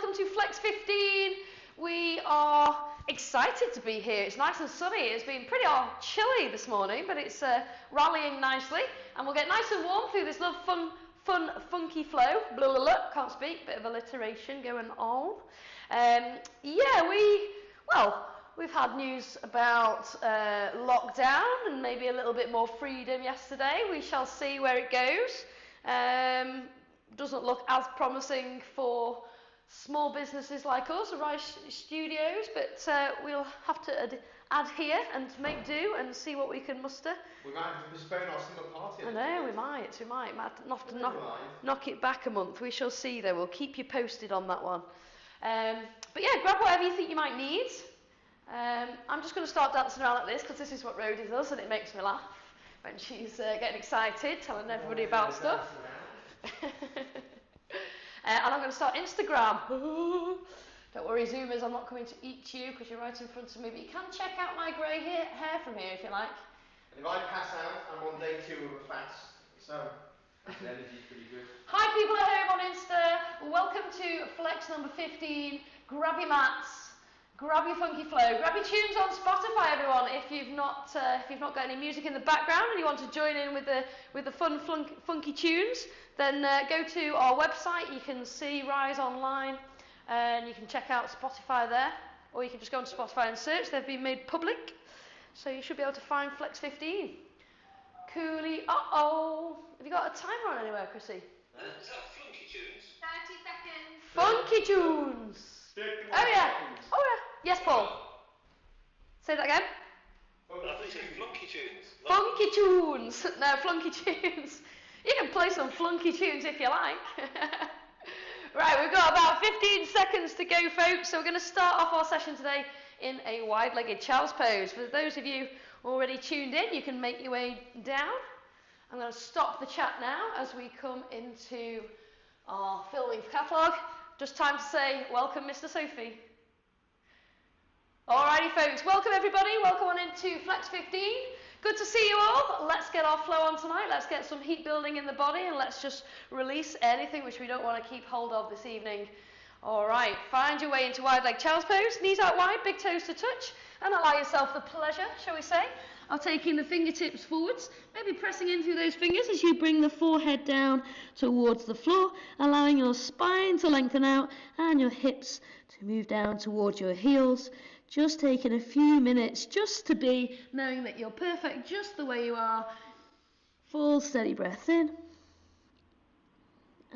welcome to Flex 15. We are excited to be here. It's nice and sunny. It's been pretty chilly this morning, but it's rallying nicely, and we'll get nice and warm through this fun, funky flow. Blah, blah, blah. Can't speak, bit of alliteration going on. We've had news about lockdown and maybe a little bit more freedom yesterday. We shall see where it goes. Doesn't look as promising for small businesses like us, R1SE Studios, but we'll have to adhere and make do and see what we can muster. We might have to postpone our summer party. I know, we might have to knock it back a month. We shall see though, we'll keep you posted on that one. But yeah, grab whatever you think you might need. I'm just going to start dancing around like this because this is what Rhodey does and it makes me laugh when she's getting excited, telling everybody about stuff. And I'm going to start Instagram. Don't worry, Zoomers, I'm not coming to eat you because you're right in front of me, but you can check out my grey hair from here if you like. And if I pass out, I'm on day 2 of a fast, so the energy's pretty good. Hi people at home on Insta, welcome to Flex number 15. Grab your mats, grab your funky flow, grab your tunes on Spotify, everyone. If you've not got any music in the background and you want to join in with the fun, funky tunes, then go to our website. You can see Rise online, and you can check out Spotify there, or you can just go onto Spotify and search. They've been made public, so you should be able to find Flex 15. Coolly. Uh-oh. Have you got a timer on anywhere, Chrissy? Is that funky tunes? 30 seconds. Funky tunes. Oh yeah. Oh yeah. Yes, Paul. Say that again. I thought you said flunky tunes. Funky tunes. No, flunky tunes. You can play some flunky tunes if you like. Right, we've got about 15 seconds to go, folks. So we're going to start off our session today in a wide-legged child's pose. For those of you already tuned in, you can make your way down. I'm going to stop the chat now as we come into our filming catalogue. Just time to say, welcome, Mr. Sophie. Alrighty, folks, welcome everybody. Welcome on into Flex 15. Good to see you all. Let's get our flow on tonight. Let's get some heat building in the body, and let's just release anything which we don't want to keep hold of this evening. All right, find your way into wide leg child's pose. Knees out wide, big toes to touch, and allow yourself the pleasure, shall we say, of taking the fingertips forwards, maybe pressing in through those fingers as you bring the forehead down towards the floor, allowing your spine to lengthen out and your hips to move down towards your heels. Just taking a few minutes just to be, knowing that you're perfect just the way you are. Full steady breath in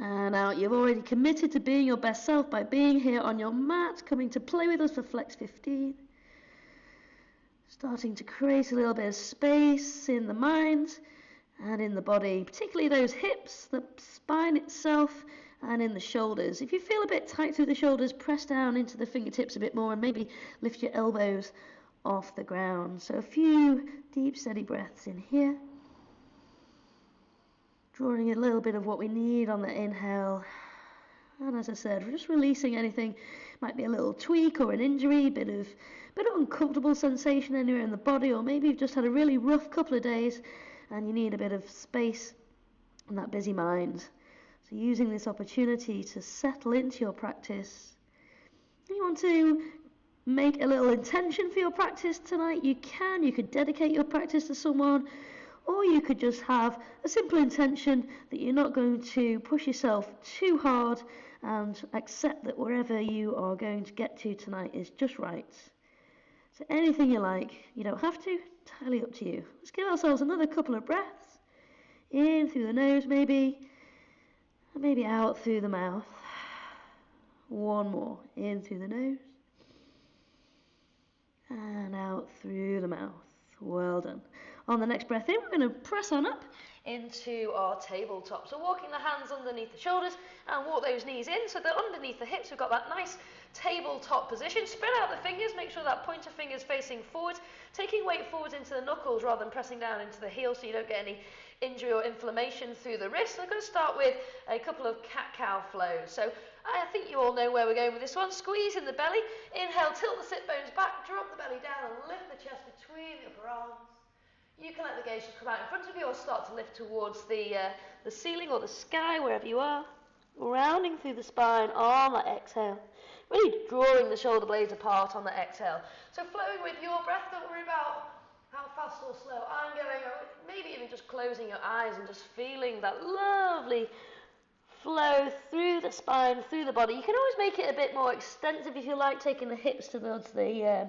and out. You've already committed to being your best self by being here on your mat, coming to play with us for Flex 15. Starting to create a little bit of space in the mind and in the body, particularly those hips, the spine itself, and in the shoulders. If you feel a bit tight through the shoulders, press down into the fingertips a bit more and maybe lift your elbows off the ground. So a few deep, steady breaths in here. Drawing a little bit of what we need on the inhale. And as I said, we're just releasing anything. Might be a little tweak or an injury, bit of uncomfortable sensation anywhere in the body, or maybe you've just had a really rough couple of days and you need a bit of space in that busy mind. So using this opportunity to settle into your practice. If you want to make a little intention for your practice tonight, you can. You could dedicate your practice to someone, or you could just have a simple intention that you're not going to push yourself too hard and accept that wherever you are going to get to tonight is just right. So anything you like, you don't have to, entirely up to you. Let's give ourselves another couple of breaths. In through the nose maybe. Maybe out through the mouth. One more. In through the nose. And out through the mouth. Well done. On the next breath in, we're going to press on up into our tabletop. So walking the hands underneath the shoulders and walk those knees in so that underneath the hips we've got that nice tabletop position. Spread out the fingers, make sure that pointer finger's facing forward, taking weight forwards into the knuckles rather than pressing down into the heel so you don't get any injury or inflammation through the wrist. So I'm going to start with a couple of cat-cow flows. So I think you all know where we're going with this one. Squeeze in the belly, inhale, tilt the sit bones back, drop the belly down and lift the chest between the upper arms. You can let the gaze just come out in front of you or start to lift towards the ceiling or the sky, wherever you are. rounding through the spine on that exhale. Really drawing the shoulder blades apart on the exhale. So flowing with your breath, don't worry about how fast or slow I'm going, or maybe even just closing your eyes and just feeling that lovely flow through the spine, through the body. You can always make it a bit more extensive if you like, taking the hips towards the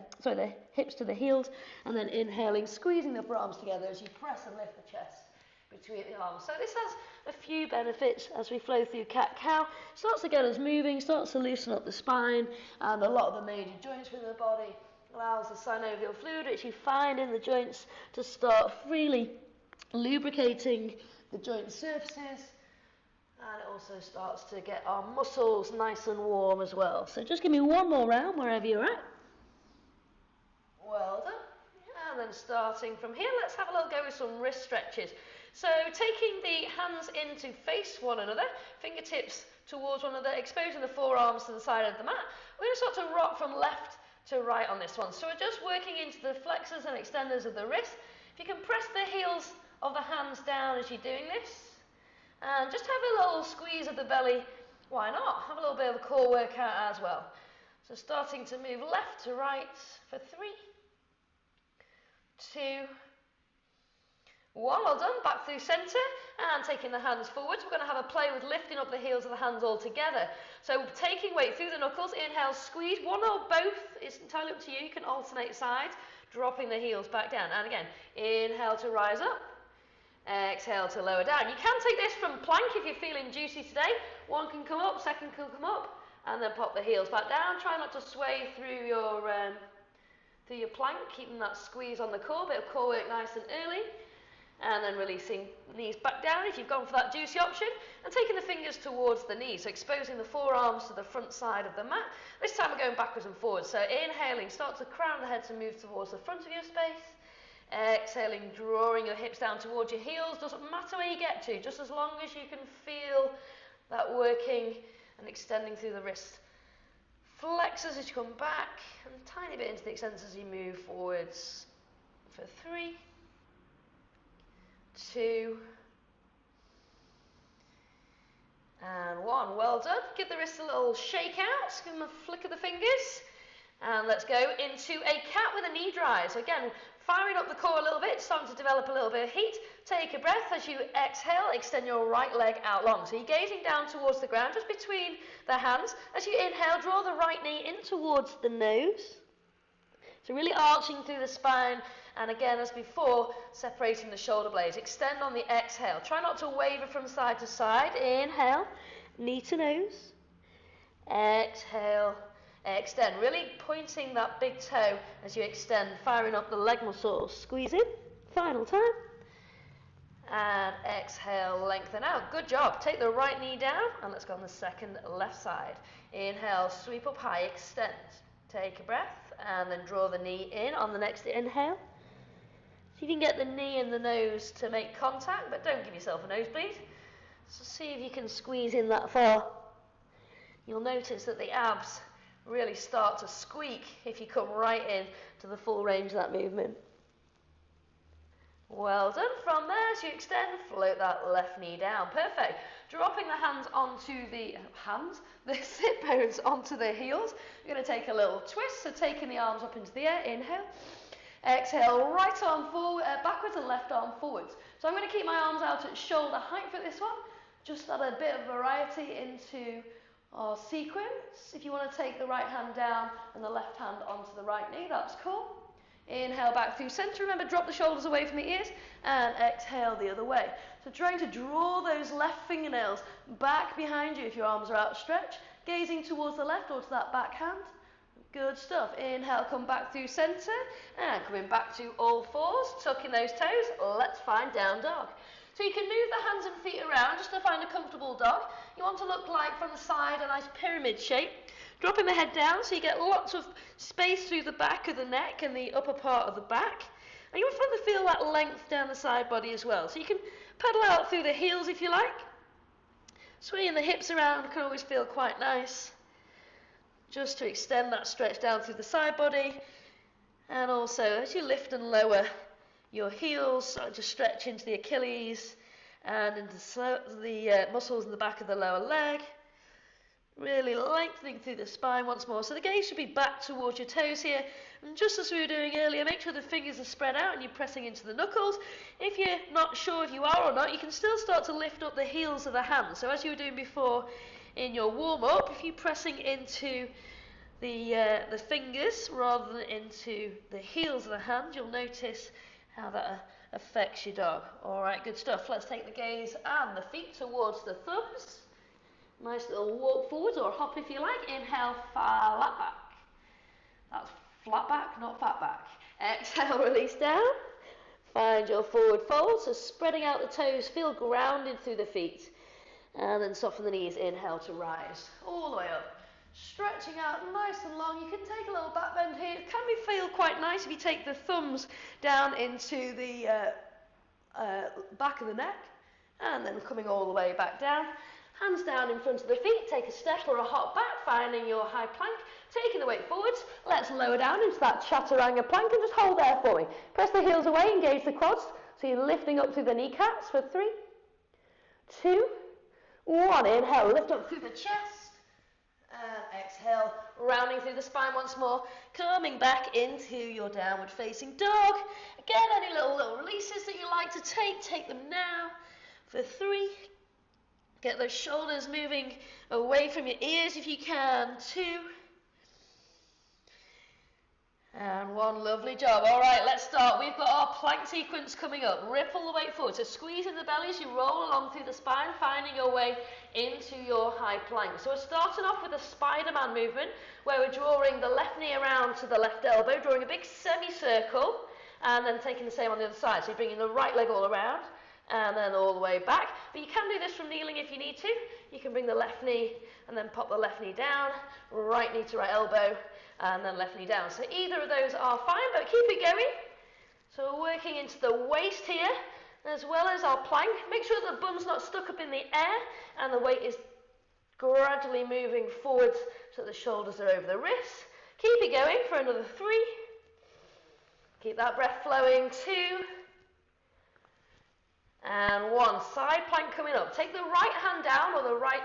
hips to the heels, and then inhaling, squeezing the upper arms together as you press and lift the chest between the arms. So this has a few benefits as we flow through cat-cow. Starts to get us moving, starts to loosen up the spine and a lot of the major joints within the body. Allows the synovial fluid, which you find in the joints, to start freely lubricating the joint surfaces. And it also starts to get our muscles nice and warm as well. So just give me one more round wherever you're at. Well done. And then starting from here, let's have a little go with some wrist stretches. So taking the hands in to face one another, fingertips towards one another, exposing the forearms to the side of the mat. We're going to start to rock from left to right on this one. So we're just working into the flexors and extenders of the wrist. If you can press the heels of the hands down as you're doing this. And just have a little squeeze of the belly. Why not? Have a little bit of a core workout as well. So starting to move left to right for 3, 2, 1. Well done. Back through centre and taking the hands forwards. We're going to have a play with lifting up the heels of the hands all together. So taking weight through the knuckles. Inhale, squeeze. One or both. It's entirely up to you. You can alternate sides. Dropping the heels back down. And again, inhale to rise up. Exhale to lower down. You can take this from plank if you're feeling juicy today. One can come up, second can come up, and then pop the heels back down. Try not to sway through your plank, keeping that squeeze on the core. Bit of core work nice and early. And then releasing knees back down if you've gone for that juicy option. And taking the fingers towards the knees, so exposing the forearms to the front side of the mat. This time we're going backwards and forwards. So inhaling, start to crown the head to move towards the front of your space. Exhaling, drawing your hips down towards your heels. Doesn't matter where you get to, just as long as you can feel that working and extending through the wrist. Flexors as you come back, and a tiny bit into the extensors as you move forwards. For 3, 2, and 1. Well done. Give the wrists a little shake out. Give them a flick of the fingers. And let's go into a cat with a knee dry. So again, firing up the core a little bit, starting to develop a little bit of heat. Take a breath as you exhale, extend your right leg out long. So you're gazing down towards the ground, just between the hands. As you inhale, draw the right knee in towards the nose. So really arching through the spine. And again, as before, separating the shoulder blades. Extend on the exhale. Try not to waver from side to side. Inhale, knee to nose. Exhale. Extend, really pointing that big toe as you extend, firing up the leg muscles. Squeeze in, final time. And exhale, lengthen out. Good job. Take the right knee down, and let's go on the second left side. Inhale, sweep up high, extend. Take a breath, and then draw the knee in on the next inhale. See if you can get the knee and the nose to make contact, but don't give yourself a nosebleed. So see if you can squeeze in that far. You'll notice that the abs really start to squeak if you come right in to the full range of that movement. Well done. From there, as you extend, float that left knee down. Perfect. Dropping the hands onto the sit bones onto the heels. You're going to take a little twist, so taking the arms up into the air. Inhale. Exhale, right arm forward, backwards and left arm forwards. So I'm going to keep my arms out at shoulder height for this one. Just add a bit of variety into our sequence. If you want to take the right hand down and the left hand onto the right knee, that's cool. Inhale back through center. Remember, drop the shoulders away from the ears and exhale the other way. So trying to draw those left fingernails back behind you if your arms are outstretched, gazing towards the left or to that back hand. Good stuff. Inhale, come back through center and coming back to all fours, tucking those toes. Let's find down dog. So you can move the hands and feet around just to find a comfortable dog. You want to look like from the side a nice pyramid shape. Dropping the head down so you get lots of space through the back of the neck and the upper part of the back. And you want to feel that length down the side body as well. So you can pedal out through the heels if you like. Swinging the hips around can always feel quite nice. Just to extend that stretch down through the side body. And also as you lift and lower your heels, start to stretch into the Achilles and into the muscles in the back of the lower leg. Really lengthening through the spine once more. So the gaze should be back towards your toes here. And just as we were doing earlier, make sure the fingers are spread out and you're pressing into the knuckles. If you're not sure if you are or not, you can still start to lift up the heels of the hands. So as you were doing before in your warm-up, if you're pressing into the fingers rather than into the heels of the hand, you'll notice how that affects your dog. All right, good stuff. Let's take the gaze and the feet towards the thumbs. Nice little walk forwards or hop if you like. Inhale, flat back. That's flat back, not fat back. Exhale, release down. Find your forward fold. So spreading out the toes, feel grounded through the feet. And then soften the knees. Inhale to rise. All the way up. Stretching out nice and long. You can take a little back bend here. It can feel quite nice if you take the thumbs down into the back of the neck. And then coming all the way back down. Hands down in front of the feet, take a step or a hop back, finding your high plank, taking the weight forwards. Let's lower down into that chaturanga plank and just hold there for me. Press the heels away, engage the quads, so you're lifting up through the kneecaps for 3, 2, 1. Inhale, lift up through the chest, and exhale, rounding through the spine once more, coming back into your downward facing dog. Again, any little releases that you like to take them now for 3. Get those shoulders moving away from your ears if you can. 2. And 1. Lovely job. All right, let's start. We've got our plank sequence coming up. Ripple the weight forward. So squeeze in the belly as you roll along through the spine, finding your way into your high plank. So we're starting off with a Spider-Man movement where we're drawing the left knee around to the left elbow, drawing a big semicircle, and then taking the same on the other side. So you're bringing the right leg all around, and then all the way back. But you can do this from kneeling if you need to. You can bring the left knee and then pop the left knee down, right knee to right elbow, and then left knee down. So either of those are fine, but keep it going. So we're working into the waist here, as well as our plank. Make sure the bum's not stuck up in the air, and the weight is gradually moving forwards so the shoulders are over the wrists. Keep it going for another 3. Keep that breath flowing. 2. And 1. Side plank coming up. Take the right hand down or the right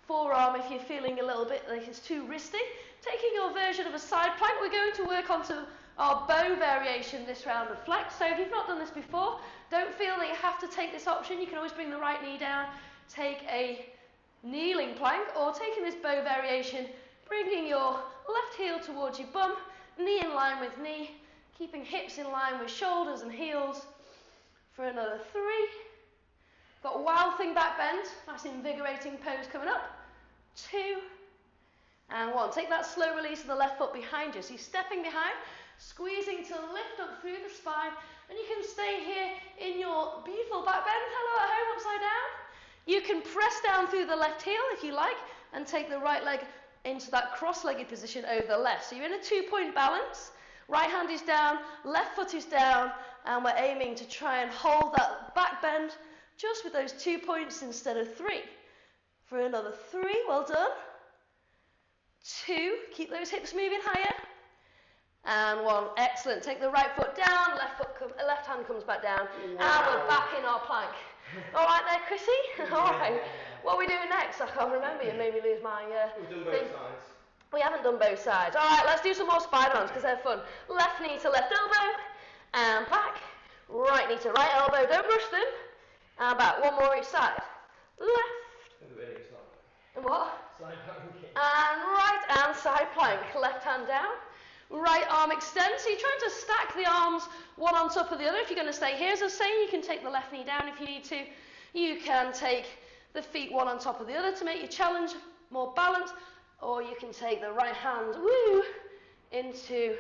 forearm if you're feeling a little bit like it's too wristy. Taking your version of a side plank, we're going to work onto our bow variation this round of flex. So if you've not done this before, don't feel that you have to take this option. You can always bring the right knee down, take a kneeling plank, or taking this bow variation, bringing your left heel towards your bum, knee in line with knee, keeping hips in line with shoulders and heels. For another 3. Got wild thing back bend, nice invigorating pose coming up. 2. And 1. Take that slow release of the left foot behind you. So you're stepping behind, squeezing to lift up through the spine, and you can stay here in your beautiful back bend. Hello at home, upside down. You can press down through the left heel if you like, and take the right leg into that cross-legged position over the left. So you're in a 2-point balance. Right hand is down, left foot is down, and we're aiming to try and hold that back bend just with those 2 points instead of 3. For another 3, well done. 2, keep those hips moving higher. And 1, excellent. Take the right foot down, left hand comes back down, and we're back in our plank. All right there, Chrissy? All right. What are we doing next? I can't remember. You made me lose my We've done both sides. We haven't done both sides. All right, let's do some more Spider-Mans because they're fun. Left knee to left elbow, and back. Right knee to right elbow. Don't rush them. And back. 1 more each side. Left. And what? Side plank. And right and side plank. Left hand down. Right arm extends. So you're trying to stack the arms one on top of the other. If you're going to stay here, as I was saying, you can take the left knee down if you need to. You can take the feet one on top of the other to make your challenge more balanced. Or you can take the right hand, into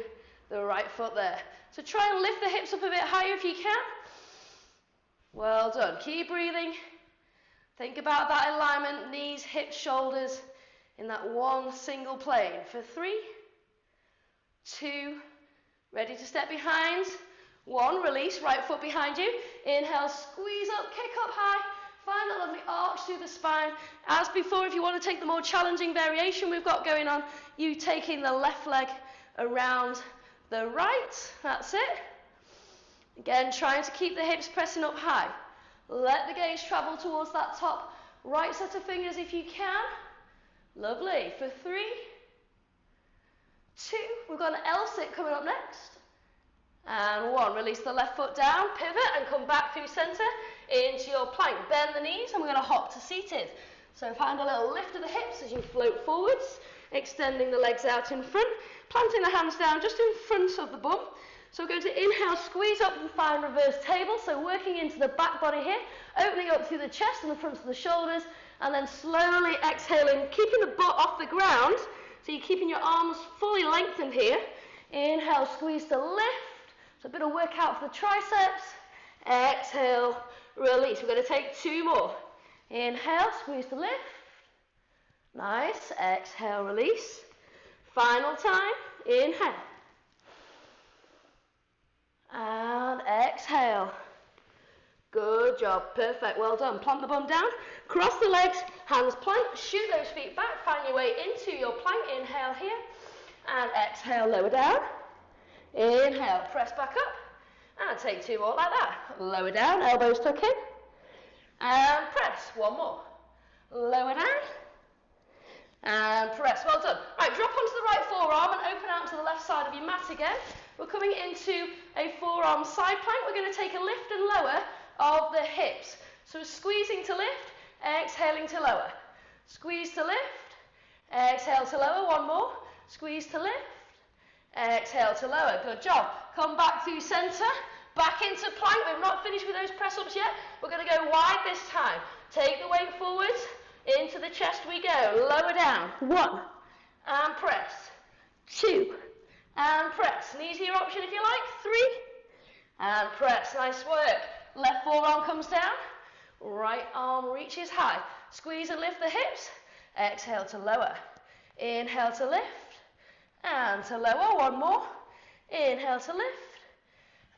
the right foot there. So try and lift the hips up a bit higher if you can. Well done. Keep breathing. Think about that alignment, knees, hips, shoulders in that one single plane. For 3, 2, ready to step behind. 1, release, right foot behind you. Inhale, squeeze up, kick up high. Find that lovely arch through the spine. As before, if you want to take the more challenging variation we've got going on, you taking the left leg around the right. That's it. Again, trying to keep the hips pressing up high. Let the gaze travel towards that top right set of fingers if you can. Lovely. For 3, 2, we've got an L sit coming up next. And 1, release the left foot down, pivot and come back through center into your plank. Bend the knees and we're going to hop to seated. So find a little lift of the hips as you float forwards, extending the legs out in front, planting the hands down just in front of the bum. So we're going to inhale, squeeze up and find reverse table. So working into the back body here, opening up through the chest and the front of the shoulders, and then slowly exhaling, keeping the butt off the ground. So you're keeping your arms fully lengthened here. Inhale, squeeze to lift. So a bit of workout for the triceps. Exhale, release. We're going to take 2 more. Inhale, squeeze to lift. Nice. Exhale, release. Final time. Inhale. And exhale. Good job. Perfect. Well done. Plant the bum down. Cross the legs. Hands plank. Shoot those feet back. Find your way into your plank. Inhale here. And exhale, lower down. Inhale, press back up. And take 2 more like that. Lower down, elbows tuck in. And press. 1 more. Lower down. And press. Well done. Right, drop onto the right forearm and open out to the left side of your mat again. We're coming into a forearm side plank. We're going to take a lift and lower of the hips. So squeezing to lift, exhaling to lower. Squeeze to lift, exhale to lower. 1 more. Squeeze to lift, exhale to lower. Good job. Come back through center, back into plank. We've not finished with those press-ups yet. We're going to go wide this time. Take the weight forwards, into the chest we go. Lower down. 1, and press. 2, and press. An easier option if you like. 3, and press. Nice work. Left forearm comes down. Right arm reaches high. Squeeze and lift the hips. Exhale to lower. Inhale to lift. And to lower. 1 more. Inhale to lift.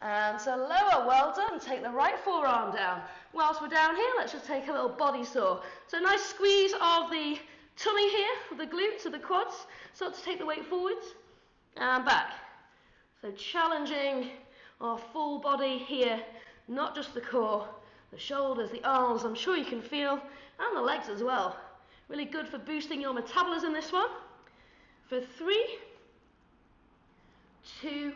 And to lower. Well done. Take the right forearm down. Whilst we're down here, let's just take a little body saw. So nice squeeze of the tummy here, of the glutes, of the quads. Start to take the weight forwards and back. So challenging our full body here, not just the core, the shoulders, the arms, I'm sure you can feel, and the legs as well. Really good for boosting your metabolism, this one. For 3, 2,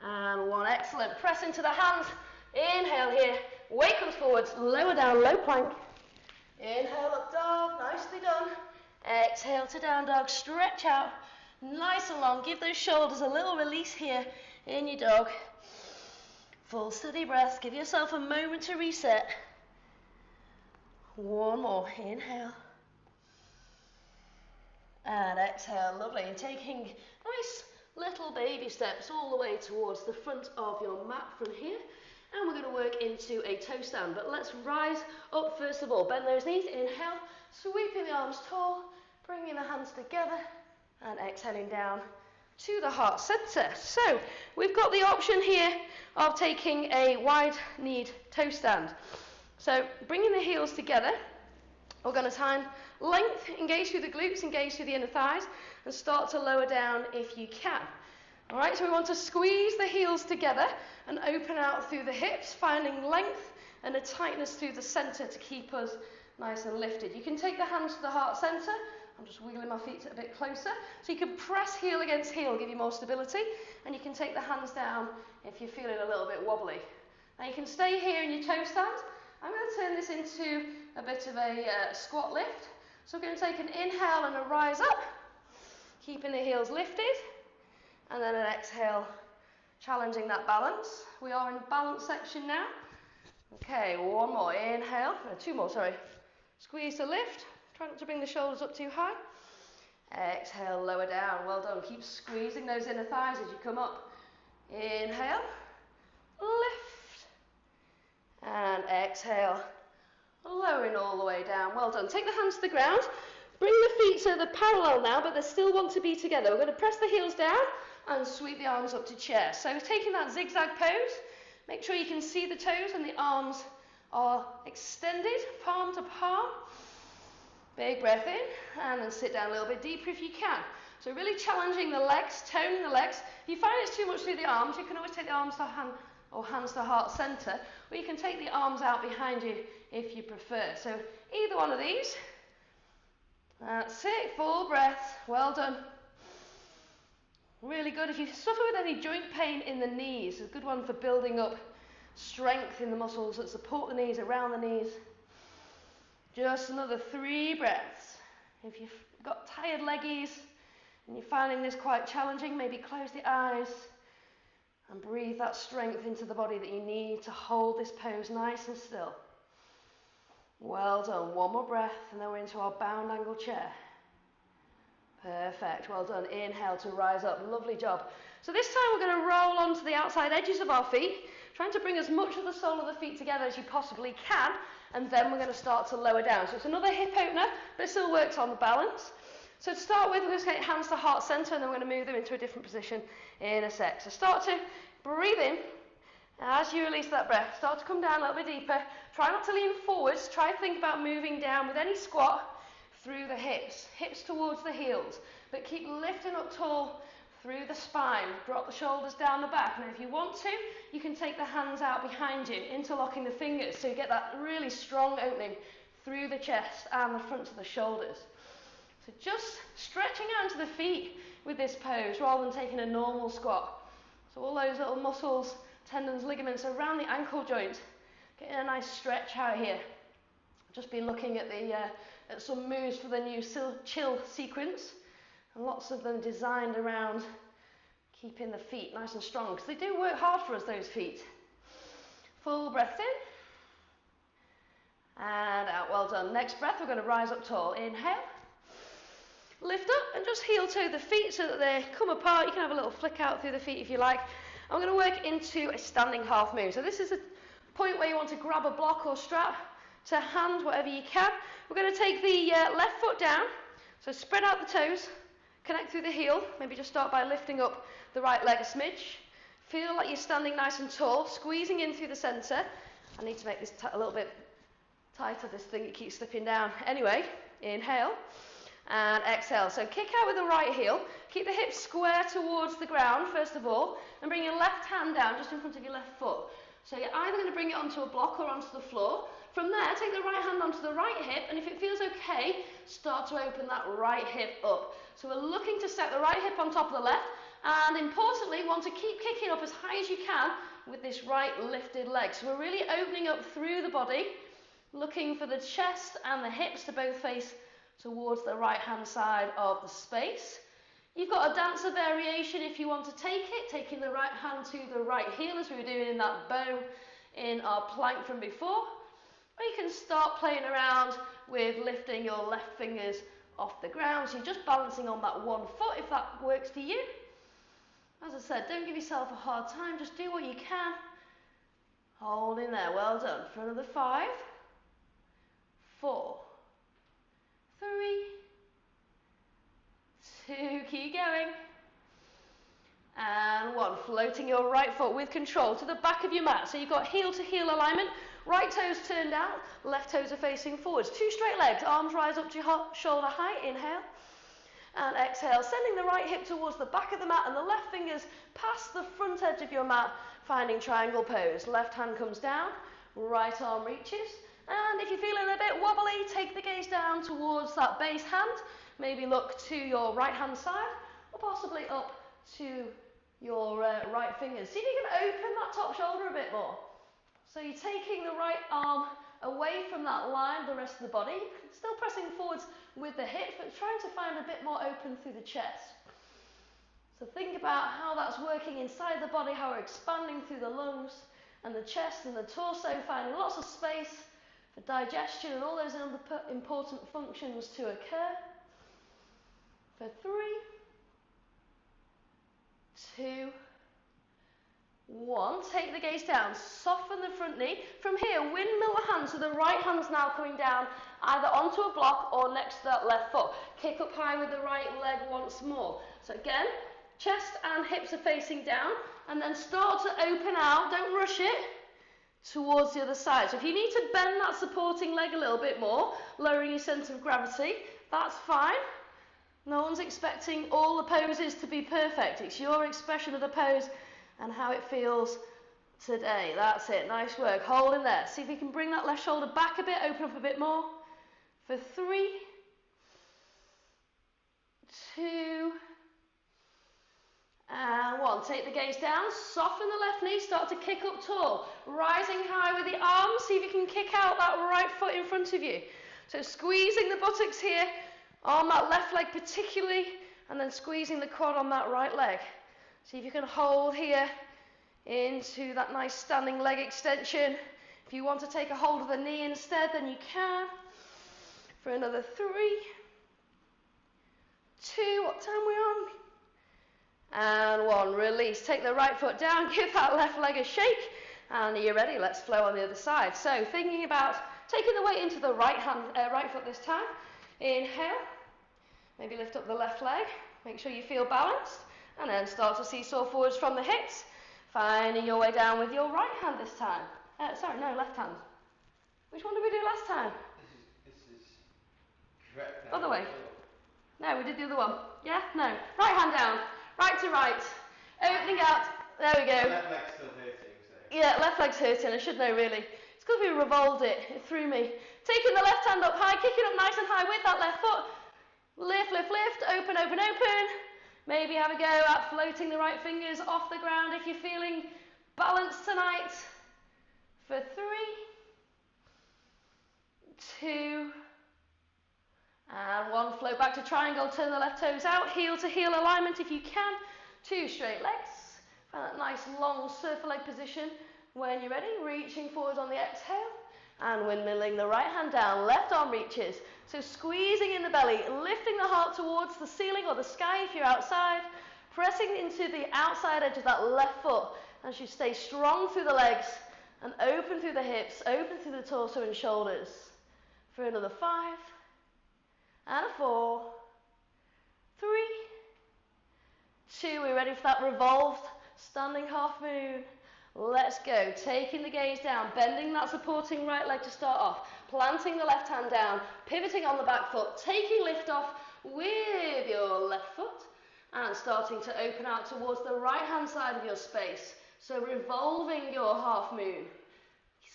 and 1. Excellent. Press into the hands. Inhale here. Weight comes forwards. Lower down, low plank. Inhale, up dog. Nicely done. Exhale to down dog. Stretch out. Nice and long. Give those shoulders a little release here in your dog. Full steady breath. Give yourself a moment to reset. 1 more. Inhale. And exhale. Lovely. And taking nice little baby steps all the way towards the front of your mat from here. And we're going to work into a toe stand. But let's rise up first of all. Bend those knees. Inhale. Sweeping the arms tall. Bringing the hands together. And exhaling down to the heart center. So we've got the option here of taking a wide-kneed toe stand. So bringing the heels together. We're going to find length, engage through the glutes, engage through the inner thighs, and start to lower down if you can. All right, so we want to squeeze the heels together and open out through the hips, finding length and a tightness through the center to keep us nice and lifted. You can take the hands to the heart center. I'm just wiggling my feet a bit closer. So you can press heel against heel, give you more stability, and you can take the hands down if you're feeling a little bit wobbly. Now you can stay here in your toe stand. I'm going to turn this into a bit of a squat lift. So we're going to take an inhale and a rise up, keeping the heels lifted, and then an exhale, challenging that balance. We are in balance section now. Okay, 1 more. Inhale. No, 2 more, sorry. Squeeze to lift. Try not to bring the shoulders up too high. Exhale, lower down. Well done. Keep squeezing those inner thighs as you come up. Inhale. Lift. And exhale. Lowering all the way down. Well done. Take the hands to the ground. Bring the feet so they're parallel now, but they still want to be together. We're going to press the heels down and sweep the arms up to chair. So taking that zigzag pose, make sure you can see the toes and the arms are extended, palm to palm. Big breath in, and then sit down a little bit deeper if you can. So really challenging the legs, toning the legs. If you find it's too much through the arms, you can always take the arms to hand or hands to heart center, or you can take the arms out behind you if you prefer. So either one of these. That's it, full breath. Well done. Really good. If you suffer with any joint pain in the knees, it's a good one for building up strength in the muscles that support the knees, around the knees. Just another 3 breaths. If you've got tired leggies and you're finding this quite challenging, maybe close the eyes and breathe that strength into the body that you need to hold this pose nice and still. Well done. One more breath and then we're into our bound angle chair. Perfect. Well done. Inhale to rise up. Lovely job. So this time we're going to roll onto the outside edges of our feet, trying to bring as much of the sole of the feet together as you possibly can, and then we're going to start to lower down. So it's another hip opener, but it still works on the balance. So to start with, we're going to take hands to heart center, and then we're going to move them into a different position in a sec. So start to breathe in. As you release that breath, start to come down a little bit deeper. Try not to lean forwards. Try to think about moving down with any squat through the hips towards the heels, but keep lifting up tall through the spine. Drop the shoulders down the back. Now if you want to, you can take the hands out behind you, interlocking the fingers, so you get that really strong opening through the chest and the front of the shoulders. So just stretching out into the feet with this pose rather than taking a normal squat. So all those little muscles, tendons, ligaments around the ankle joint, getting a nice stretch out here. Just been looking at at some moves for the new chill sequence, and lots of them designed around keeping the feet nice and strong, because they do work hard for us, those feet. Full breath in and out. Well done. Next breath, we're going to rise up tall. Inhale, lift up and just heel toe the feet so that they come apart. You can have a little flick out through the feet if you like. I'm going to work into a standing half move. So this is a point where you want to grab a block or strap to hand, whatever you can. We're going to take the left foot down, so spread out the toes, connect through the heel, maybe just start by lifting up the right leg a smidge. Feel like you're standing nice and tall, squeezing in through the centre. I need to make this a little bit tighter, this thing, it keeps slipping down. Anyway, inhale and exhale. So kick out with the right heel, keep the hips square towards the ground first of all, and bring your left hand down just in front of your left foot. So you're either going to bring it onto a block or onto the floor. From there, take the right hand onto the right hip, and if it feels okay, start to open that right hip up. So we're looking to step the right hip on top of the left, and importantly, want to keep kicking up as high as you can with this right lifted leg. So we're really opening up through the body, looking for the chest and the hips to both face towards the right-hand side of the space. You've got a dancer variation if you want to take it, taking the right hand to the right heel as we were doing in that bow in our plank from before. Or you can start playing around with lifting your left fingers off the ground. So you're just balancing on that one foot if that works for you. As I said, don't give yourself a hard time, just do what you can. Hold in there, well done. For another 5, 4, 3, 2, keep going. And 1, floating your right foot with control to the back of your mat. So you've got heel to heel alignment, right toes turned out, left toes are facing forwards. 2 straight legs, arms rise up to your shoulder height, inhale. And exhale, sending the right hip towards the back of the mat and the left fingers past the front edge of your mat, finding triangle pose. Left hand comes down, right arm reaches. And if you're feeling a bit wobbly, take the gaze down towards that base hand. Maybe look to your right hand side, or possibly up to your right fingers. See if you can open that top shoulder a bit more. So you're taking the right arm away from that line, the rest of the body, still pressing forwards with the hips, but trying to find a bit more open through the chest. So think about how that's working inside the body, how we're expanding through the lungs and the chest and the torso, finding lots of space for digestion and all those important functions to occur. For 3, 2, 1, take the gaze down, soften the front knee. From here, windmill the hands, so the right hand's now coming down either onto a block or next to that left foot. Kick up high with the right leg once more. So again, chest and hips are facing down, and then start to open out, don't rush it, towards the other side. So if you need to bend that supporting leg a little bit more, lowering your centre of gravity, that's fine. No one's expecting all the poses to be perfect. It's your expression of the pose and how it feels today. That's it. Nice work. Hold in there. See if you can bring that left shoulder back a bit, open up a bit more. For 3, 2, and 1. Take the gaze down, soften the left knee, start to kick up tall. Rising high with the arms, see if you can kick out that right foot in front of you. So squeezing the buttocks here on that left leg particularly, and then squeezing the quad on that right leg. See if you can hold here into that nice standing leg extension. If you want to take a hold of the knee instead, then you can. For another 3, 2, what time are we on? And 1, release. Take the right foot down, give that left leg a shake, and you're ready. Let's flow on the other side. So thinking about taking the weight into the right foot this time. Inhale, maybe lift up the left leg, make sure you feel balanced, and then start to seesaw forwards from the hips, finding your way down with your right hand this time. Left hand. Which one did we do last time? This is correct now. Other way. No, we did the other one. Yeah? No. Right hand down. Right to right. Opening out. There we go. Left leg's still hurting, so. Yeah, left leg's hurting. I should know, really. It's because we revolved it. It threw me. Taking the left hand up high, kicking up nice and high with that left foot. Lift, lift, lift. Open, open, open. Maybe have a go at floating the right fingers off the ground if you're feeling balanced tonight. For 3, 2, and 1. Float back to triangle, turn the left toes out, heel to heel alignment if you can. 2 straight legs. Find that nice long surfer leg position. When you're ready, reaching forward on the exhale and windmilling the right hand down, left arm reaches. So squeezing in the belly, lifting the heart towards the ceiling or the sky if you're outside, pressing into the outside edge of that left foot as you stay strong through the legs and open through the hips, open through the torso and shoulders. For another 5, and a 4, 3, 2, we're ready for that revolved standing half moon. Let's go, taking the gaze down, bending that supporting right leg to start off, planting the left hand down, pivoting on the back foot, taking lift off with your left foot, and starting to open out towards the right hand side of your space. So revolving your half moon.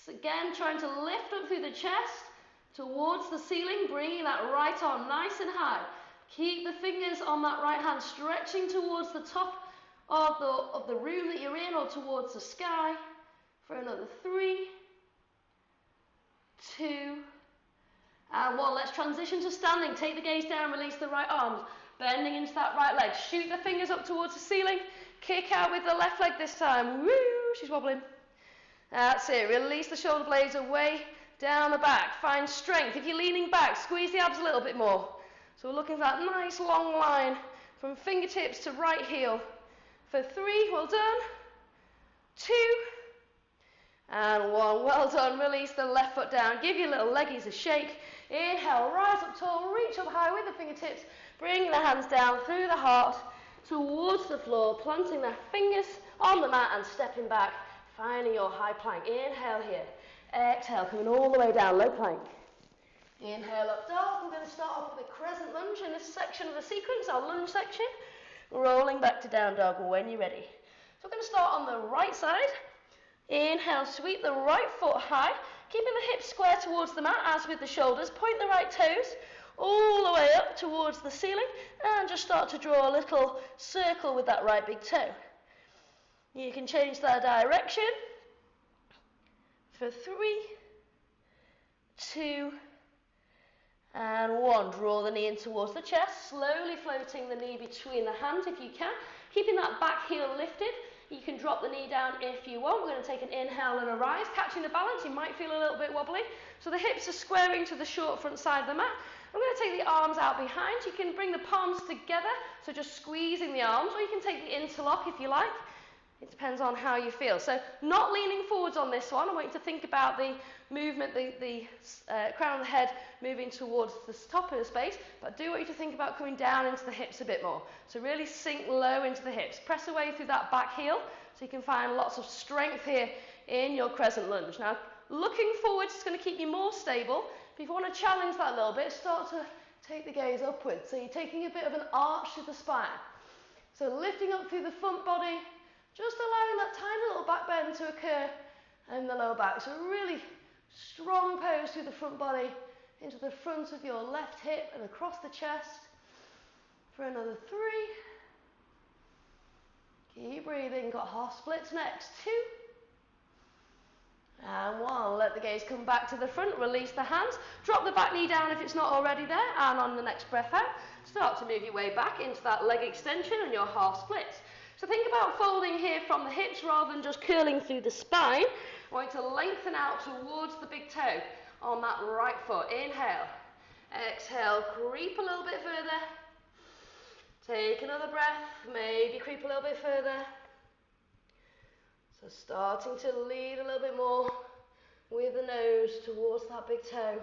Again, trying to lift up through the chest, towards the ceiling, bringing that right arm nice and high. Keep the fingers on that right hand, stretching towards the top of the room that you're in or towards the sky. For another 3, 2, and 1. Let's transition to standing. Take the gaze down, release the right arms, bending into that right leg. Shoot the fingers up towards the ceiling. Kick out with the left leg this time. Woo, she's wobbling. That's it. Release the shoulder blades away, down the back. Find strength. If you're leaning back, squeeze the abs a little bit more. So we're looking for that nice long line from fingertips to right heel. For 3, well done. 2, and 1, well done. Release the left foot down. Give your little leggies a shake. Inhale, rise up tall, reach up high with the fingertips. Bring the hands down through the heart towards the floor, planting the fingers on the mat and stepping back, finding your high plank. Inhale here. Exhale, coming all the way down, low plank. Inhale up dog. We're going to start off with a crescent lunge in this section of the sequence, our lunge section. Rolling back to down dog when you're ready. So we're going to start on the right side. Inhale, sweep the right foot high, keeping the hips square towards the mat as with the shoulders. Point the right toes all the way up towards the ceiling and just start to draw a little circle with that right big toe. You can change that direction. For 3, 2, and 1. Draw the knee in towards the chest, slowly floating the knee between the hands if you can, keeping that back heel lifted. You can drop the knee down if you want. We're going to take an inhale and a rise, catching the balance. You might feel a little bit wobbly. So the hips are squaring to the short front side of the mat. I'm going to take the arms out behind. You can bring the palms together, so just squeezing the arms, or you can take the interlock if you like. It depends on how you feel. So not leaning forwards on this one. I want you to think about the movement, the crown of the head moving towards the top of the space, but I do want you to think about coming down into the hips a bit more. So really sink low into the hips. Press away through that back heel so you can find lots of strength here in your crescent lunge. Now, looking forwards is going to keep you more stable, but if you want to challenge that a little bit, start to take the gaze upwards. So you're taking a bit of an arch to the spine. So lifting up through the front body, just allowing that tiny little back bend to occur in the lower back. So a really strong pose through the front body, into the front of your left hip and across the chest. For another 3. Keep breathing. Got half splits next. 2. And 1. Let the gaze come back to the front. Release the hands. Drop the back knee down if it's not already there. And on the next breath out, start to move your way back into that leg extension and your half splits. So think about folding here from the hips rather than just curling through the spine. I want you to lengthen out towards the big toe on that right foot. Inhale. Exhale. Creep a little bit further. Take another breath. Maybe creep a little bit further. So starting to lead a little bit more with the nose towards that big toe.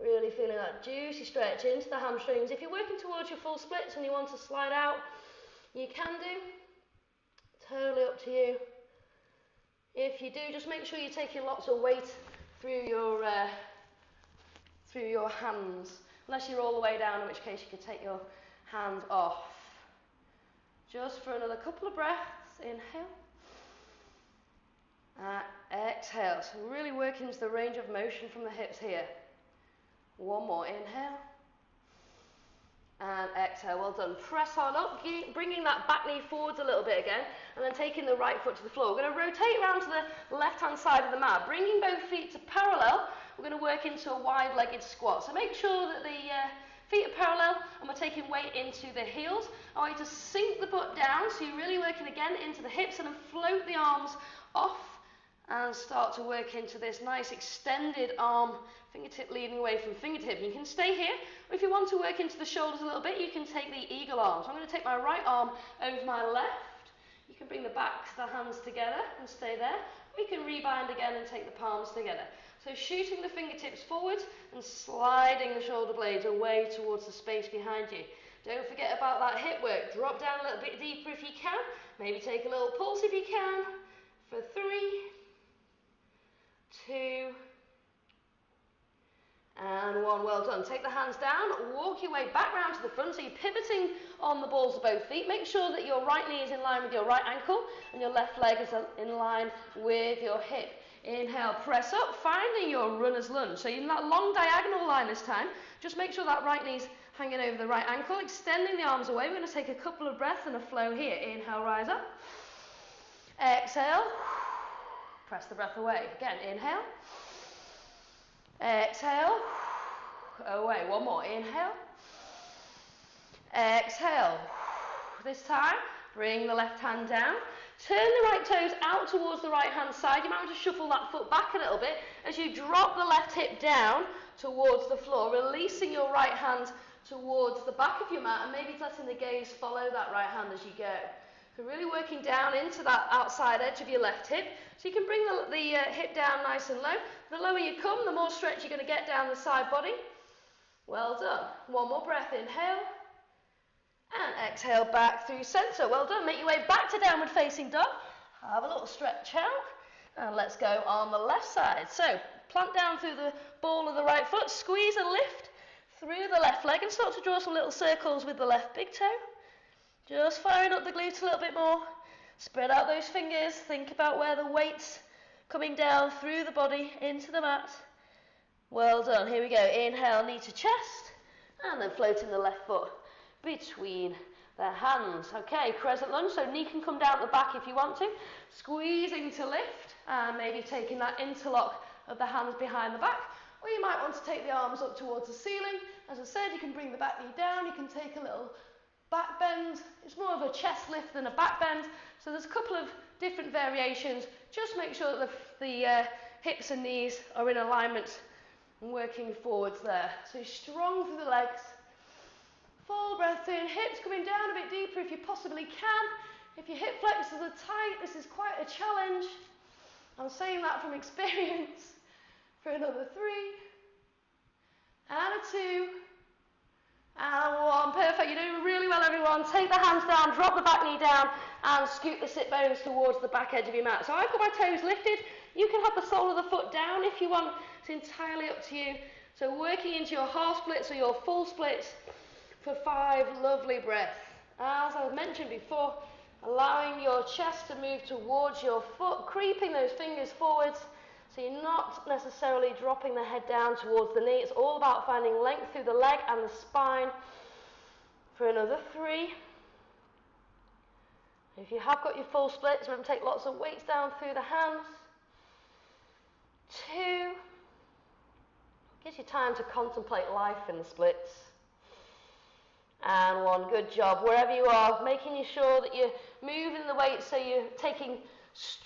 Really feeling that juicy stretch into the hamstrings. If you're working towards your full splits and you want to slide out, you can do. Totally up to you. If you do, just make sure you're taking lots of weight through your hands. Unless you're all the way down, in which case you could take your hands off. Just for another couple of breaths. Inhale. Exhale. So really working into the range of motion from the hips here. 1 more. Inhale. And exhale. Well done. Press on up, bringing that back knee forwards a little bit again, and then taking the right foot to the floor. We're going to rotate around to the left-hand side of the mat, bringing both feet to parallel. We're going to work into a wide-legged squat. So make sure that the feet are parallel, and we're taking weight into the heels. I want you to sink the butt down, so you're really working again into the hips, and then float the arms off, and start to work into this nice extended arm, fingertip leading away from fingertip. You can stay here, or if you want to work into the shoulders a little bit, you can take the eagle arm. So I'm going to take my right arm over my left. You can bring the hands together and stay there. Or you can rebind again and take the palms together. So shooting the fingertips forward and sliding the shoulder blades away towards the space behind you. Don't forget about that hip work. Drop down a little bit deeper if you can. Maybe take a little pulse if you can. For 3, 2, and 1. Well done. Take the hands down, walk your way back round to the front, so you're pivoting on the balls of both feet. Make sure that your right knee is in line with your right ankle and your left leg is in line with your hip. Inhale, press up, finding your runner's lunge. So you're in that long diagonal line this time. Just make sure that right knee's hanging over the right ankle, extending the arms away. We're going to take a couple of breaths and a flow here. Inhale, rise up. Exhale. Press the breath away. Again, inhale. Exhale. Away. 1 more. Inhale. Exhale. This time, bring the left hand down. Turn the right toes out towards the right hand side. You might want to shuffle that foot back a little bit as you drop the left hip down towards the floor, releasing your right hand towards the back of your mat, and maybe letting the gaze follow that right hand as you go. So really working down into that outside edge of your left hip. So you can bring the hip down nice and low. The lower you come, the more stretch you're going to get down the side body. Well done. 1 more breath. Inhale. And exhale back through center. Well done. Make your way back to downward facing dog. Have a little stretch out. And let's go on the left side. So plant down through the ball of the right foot. Squeeze and lift through the left leg and start to draw some little circles with the left big toe. Just firing up the glutes a little bit more. Spread out those fingers. Think about where the weight's coming down through the body into the mat. Well done. Here we go. Inhale, knee to chest. And then floating the left foot between the hands. Okay, crescent lunge. So knee can come down at the back if you want to. Squeezing to lift. And maybe taking that interlock of the hands behind the back. Or you might want to take the arms up towards the ceiling. As I said, you can bring the back knee down. You can take a little back bend. It's more of a chest lift than a back bend. So there's a couple of different variations. Just make sure that the hips and knees are in alignment and working forwards there. So strong through the legs. Full breath in. Hips coming down a bit deeper if you possibly can. If your hip flexors are tight, this is quite a challenge. I'm saying that from experience. For another 3. And a 2. And 1. Perfect. You're doing really well, everyone. Take the hands down, drop the back knee down, and scoot the sit bones towards the back edge of your mat. So I've got my toes lifted. You can have the sole of the foot down if you want. It's entirely up to you. So working into your half splits or your full splits for 5 lovely breaths. As I mentioned before, allowing your chest to move towards your foot, creeping those fingers forwards. So you're not necessarily dropping the head down towards the knee. It's all about finding length through the leg and the spine For another 3. If you have got your full splits, remember take lots of weights down through the hands. 2. Gives you time to contemplate life in the splits. And 1. Good job. Wherever you are, making sure that you're moving the weight so you're taking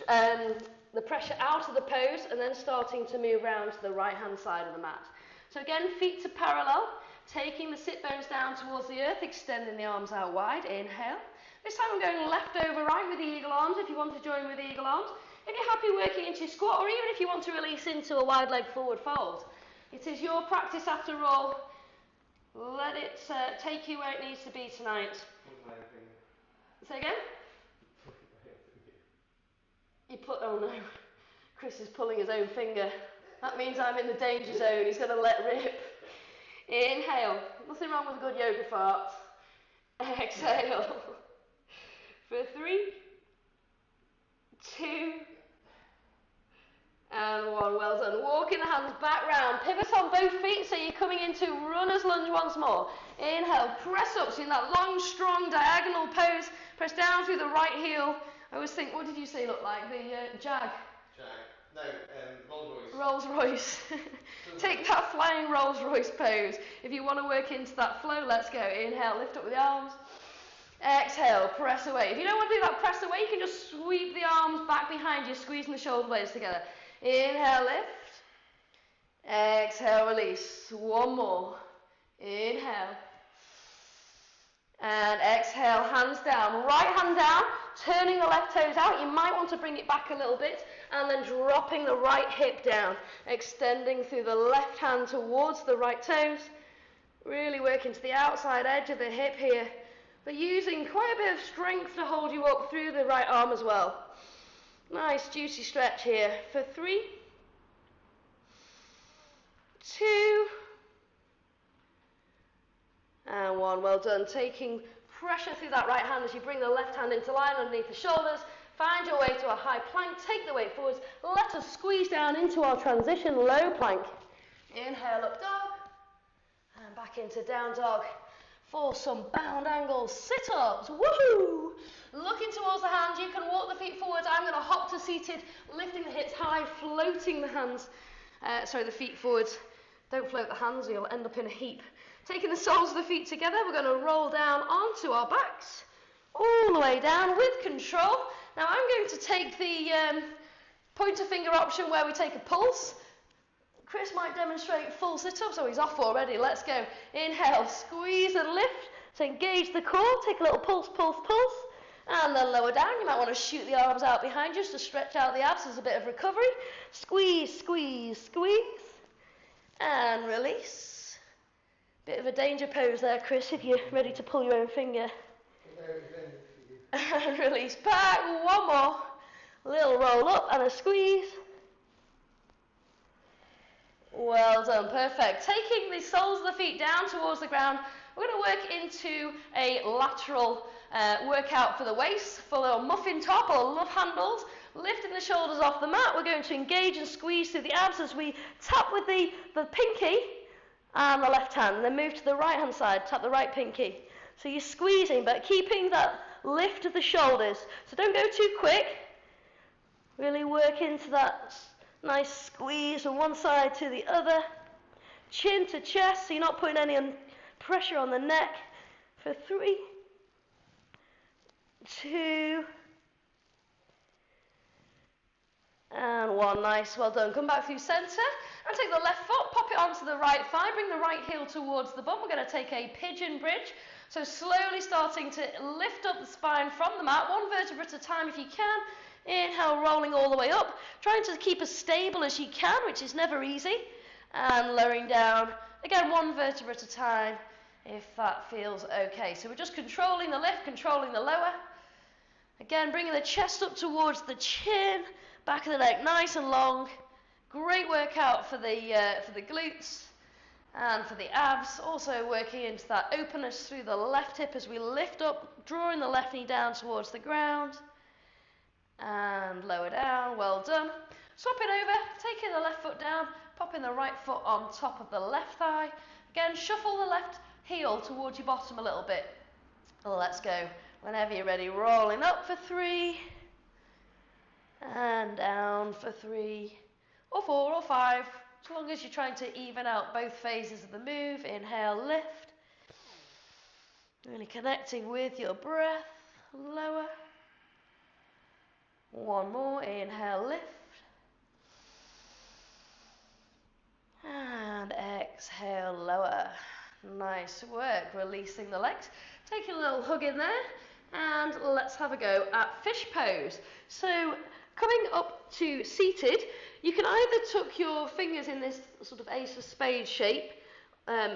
the pressure out of the pose and then starting to move around to the right hand side of the mat. So again, feet are parallel, taking the sit bones down towards the earth, extending the arms out wide. Inhale. This time I'm going left over right with the eagle arms if you want to join with the eagle arms. If you're happy working into your squat, or even if you want to release into a wide leg forward fold. It is your practice after all. Let it take you where it needs to be tonight. Say again? You put, oh no, Chris is pulling his own finger. That means I'm in the danger zone. He's going to let rip. Inhale. Nothing wrong with a good yoga fart. Exhale. For 3, 2, and 1. Well done. Walking the hands back round. Pivot on both feet so you're coming into runner's lunge once more. Inhale. Press up. So in that long, strong, diagonal pose. Press down through the right heel. I always think, what did you say looked like? The Jag? No, Rolls-Royce. Rolls-Royce. Take that flying Rolls-Royce pose. If you want to work into that flow, let's go. Inhale. Lift up with the arms. Exhale, press away. If you don't want to do that press away, you can just sweep the arms back behind you, squeezing the shoulder blades together. Inhale, lift. Exhale, release. 1 more. Inhale. And exhale, hands down. Right hand down, turning the left toes out. You might want to bring it back a little bit, and then dropping the right hip down, extending through the left hand towards the right toes. Really working to the outside edge of the hip here, but using quite a bit of strength to hold you up through the right arm as well. Nice juicy stretch here for 3, 2, and 1. Well done. Taking pressure through that right hand as you bring the left hand into line underneath the shoulders. Find your way to a high plank. Take the weight forwards. Let us squeeze down into our transition low plank. Inhale, up dog, and back into down dog. For some bound angle sit-ups. Woohoo! Looking towards the hands, you can walk the feet forwards. I'm going to hop to seated, lifting the hips high, floating the hands, the feet forwards. Don't float the hands or you'll end up in a heap. Taking the soles of the feet together, we're going to roll down onto our backs, all the way down with control. Now I'm going to take the pointer finger option where we take a pulse. Chris might demonstrate full sit-ups, so he's off already. Let's go. Inhale, squeeze and lift. So engage the core, take a little pulse, pulse, pulse. And then lower down. You might want to shoot the arms out behind you just to stretch out the abs as a bit of recovery. Squeeze, squeeze, squeeze. And release. Bit of a danger pose there, Chris, if you're ready to pull your own finger. And release back. 1 more. Little roll up and a squeeze. Well done, perfect. Taking the soles of the feet down towards the ground, we're going to work into a lateral workout for the waist, for the muffin top or love handles. Lifting the shoulders off the mat, we're going to engage and squeeze through the abs as we tap with the pinky and the left hand, and then move to the right hand side, tap the right pinky. So you're squeezing, but keeping that lift of the shoulders. So don't go too quick. Really work into that nice squeeze from one side to the other. Chin to chest, so you're not putting any pressure on the neck. For 3, 2, and 1. Nice, well done. Come back through centre and take the left foot, pop it onto the right thigh, bring the right heel towards the bum. We're going to take a pigeon bridge. So slowly starting to lift up the spine from the mat, 1 vertebra at a time if you can. Inhale, rolling all the way up, trying to keep as stable as you can, which is never easy. And lowering down, again, 1 vertebra at a time, if that feels okay. So we're just controlling the lift, controlling the lower. Again, bringing the chest up towards the chin, back of the neck nice and long. Great workout for the glutes and for the abs. Also working into that openness through the left hip as we lift up, drawing the left knee down towards the ground. And lower down, well done. Swap it over, taking the left foot down, popping the right foot on top of the left thigh. Again, shuffle the left heel towards your bottom a little bit. Let's go. Whenever you're ready, rolling up for 3, and down for 3, or 4 or 5, as long as you're trying to even out both phases of the move. Inhale, lift. Really connecting with your breath. Lower. One more. Inhale, lift. And exhale, lower. Nice work. Releasing the legs. Taking a little hug in there. And let's have a go at fish pose. So coming up to seated, you can either tuck your fingers in this sort of ace of spades shape,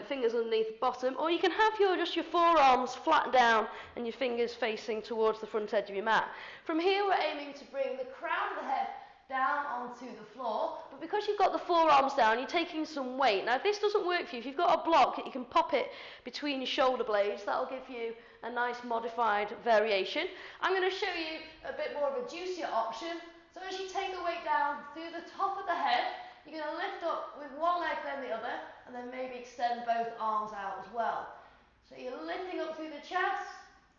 fingers underneath the bottom, or you can have just your forearms flat down and your fingers facing towards the front edge of your mat. From here, we're aiming to bring the crown of the head down onto the floor, but because you've got the forearms down, you're taking some weight. Now, if this doesn't work for you, if you've got a block, you can pop it between your shoulder blades. That'll give you a nice modified variation. I'm going to show you a bit more of a juicier option. So as you take the weight down through the top of the head, you're going to lift up with one leg then the other, and then maybe extend both arms out as well. So you're lifting up through the chest,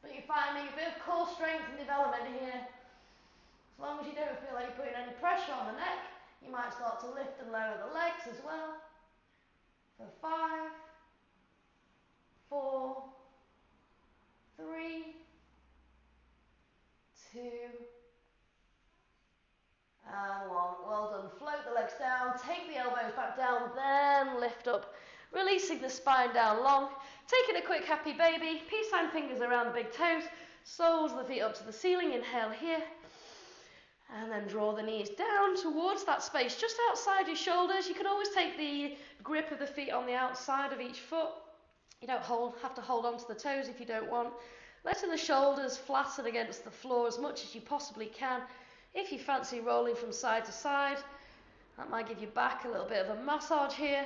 but you're finding a bit of core strength and development here. As long as you don't feel like you're putting any pressure on the neck, you might start to lift and lower the legs as well. For 5, 4, 3, 2, and 1. Well done. Float the legs down, take the elbows back down, then lift up, releasing the spine down long. Taking a quick happy baby, peace sign fingers around the big toes, soles of the feet up to the ceiling. Inhale here. And then draw the knees down towards that space just outside your shoulders. You can always take the grip of the feet on the outside of each foot. You don't have to hold on to the toes if you don't want. Letting the shoulders flatten against the floor as much as you possibly can. If you fancy rolling from side to side, that might give your back a little bit of a massage here.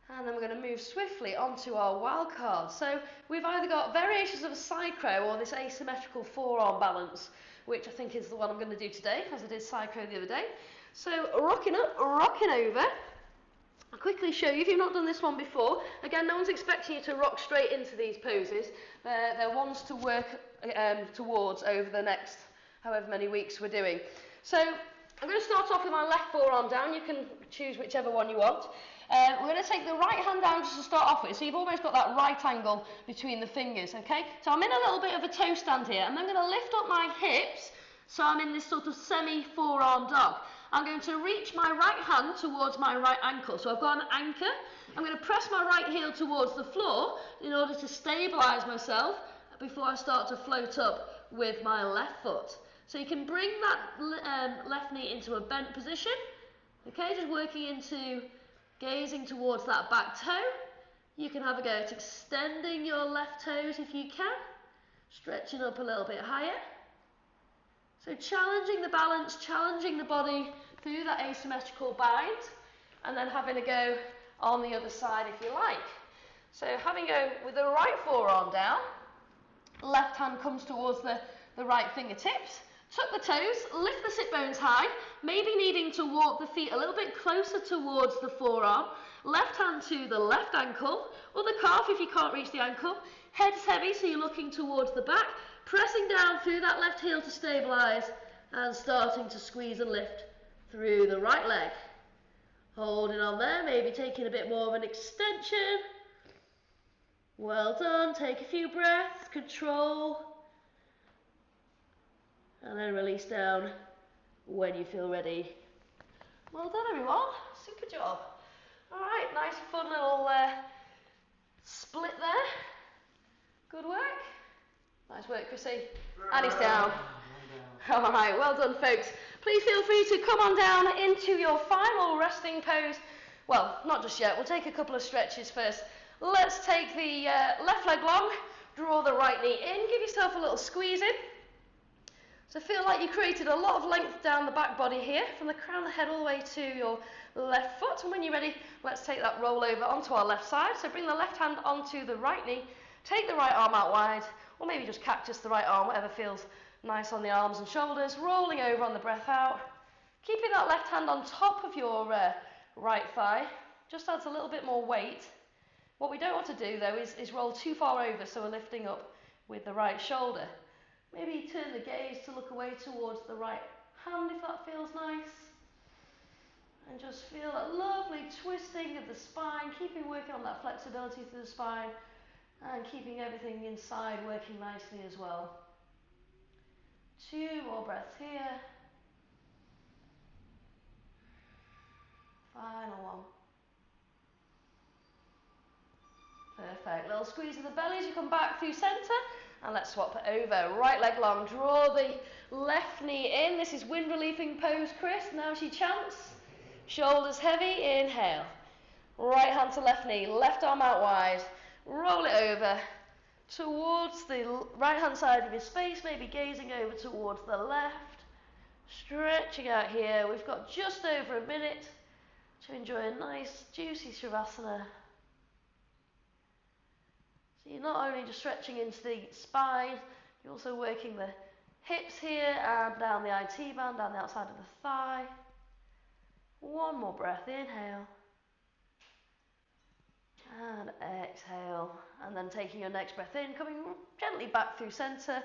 And then we're going to move swiftly onto our wild card. So we've either got variations of a side crow or this asymmetrical forearm balance, which I think is the one I'm going to do today, as I did side crow the other day. So rocking up, rocking over. I'll quickly show you, if you've not done this one before, again, no one's expecting you to rock straight into these poses. They're ones to work towards over the next however many weeks we're doing. So I'm going to start off with my left forearm down. You can choose whichever one you want. We're going to take the right hand down just to start off with, so you've almost got that right angle between the fingers, okay? So I'm in a little bit of a toe stand here, and I'm going to lift up my hips, so I'm in this sort of semi-forearm dog. I'm going to reach my right hand towards my right ankle, so I've got an anchor. I'm going to press my right heel towards the floor in order to stabilise myself before I start to float up with my left foot. So you can bring that left knee into a bent position, okay, just working into gazing towards that back toe. You can have a go at extending your left toes if you can, stretching up a little bit higher. So challenging the balance, challenging the body through that asymmetrical bind, and then having a go on the other side if you like. So having a go with the right forearm down, left hand comes towards the right fingertips. Tuck the toes, lift the sit bones high, maybe needing to walk the feet a little bit closer towards the forearm. Left hand to the left ankle, or the calf if you can't reach the ankle. Head's heavy, so you're looking towards the back. Pressing down through that left heel to stabilise, and starting to squeeze and lift through the right leg. Holding on there, maybe taking a bit more of an extension. Well done, take a few breaths, control. And then release down when you feel ready. Well done, everyone. Super job. All right, nice fun little split there. Good work. Nice work, Chrissy. And he's down. All right, well done, folks. Please feel free to come on down into your final resting pose. Well, not just yet. We'll take a couple of stretches first. Let's take the left leg long, draw the right knee in, give yourself a little squeeze in. So feel like you created a lot of length down the back body here, from the crown of the head all the way to your left foot. And when you're ready, let's take that roll over onto our left side. So bring the left hand onto the right knee, take the right arm out wide, or maybe just cactus the right arm, whatever feels nice on the arms and shoulders, rolling over on the breath out. Keeping that left hand on top of your right thigh, just adds a little bit more weight. What we don't want to do though is roll too far over, so we're lifting up with the right shoulder. Maybe turn the gaze to look away towards the right hand if that feels nice. And just feel that lovely twisting of the spine, keeping working on that flexibility through the spine and keeping everything inside working nicely as well. 2 more breaths here. Final one. Perfect. Little squeeze of the belly as you come back through centre. And let's swap it over. Right leg long. Draw the left knee in. This is wind relieving pose, Chris. Now she chants. Shoulders heavy. Inhale. Right hand to left knee. Left arm out wide. Roll it over towards the right hand side of your space. Maybe gazing over towards the left. Stretching out here. We've got just over a minute to enjoy a nice juicy Shavasana. So you're not only just stretching into the spine, you're also working the hips here and down the IT band, down the outside of the thigh. 1 more breath, inhale. And exhale. And then taking your next breath in, coming gently back through centre,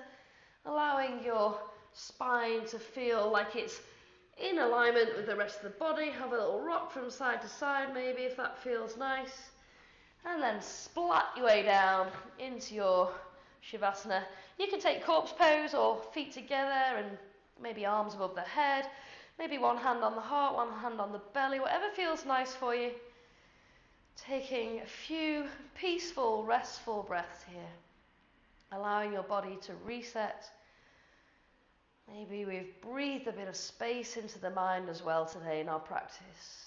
allowing your spine to feel like it's in alignment with the rest of the body. Have a little rock from side to side maybe if that feels nice. And then splat your way down into your Shavasana. You can take corpse pose or feet together and maybe arms above the head. Maybe one hand on the heart, one hand on the belly, whatever feels nice for you. Taking a few peaceful, restful breaths here. Allowing your body to reset. Maybe we've breathed a bit of space into the mind as well today in our practice.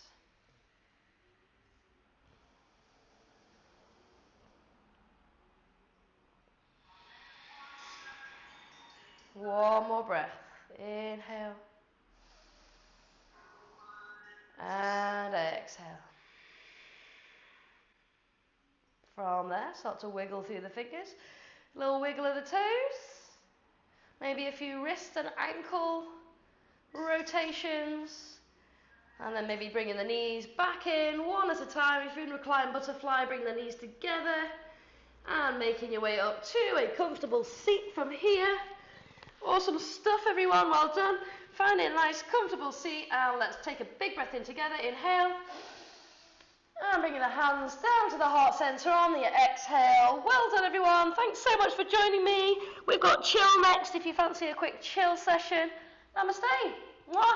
One more breath. Inhale. And exhale. From there, start to wiggle through the fingers. A little wiggle of the toes. Maybe a few wrist and ankle rotations. And then maybe bringing the knees back in, one at a time. If you're in reclined butterfly, bring the knees together. And making your way up to a comfortable seat from here. Awesome stuff, everyone. Well done. Find a nice, comfortable seat. And let's take a big breath in together. Inhale. And bringing the hands down to the heart centre on the exhale. Well done, everyone. Thanks so much for joining me. We've got chill next if you fancy a quick chill session. Namaste. Mwah.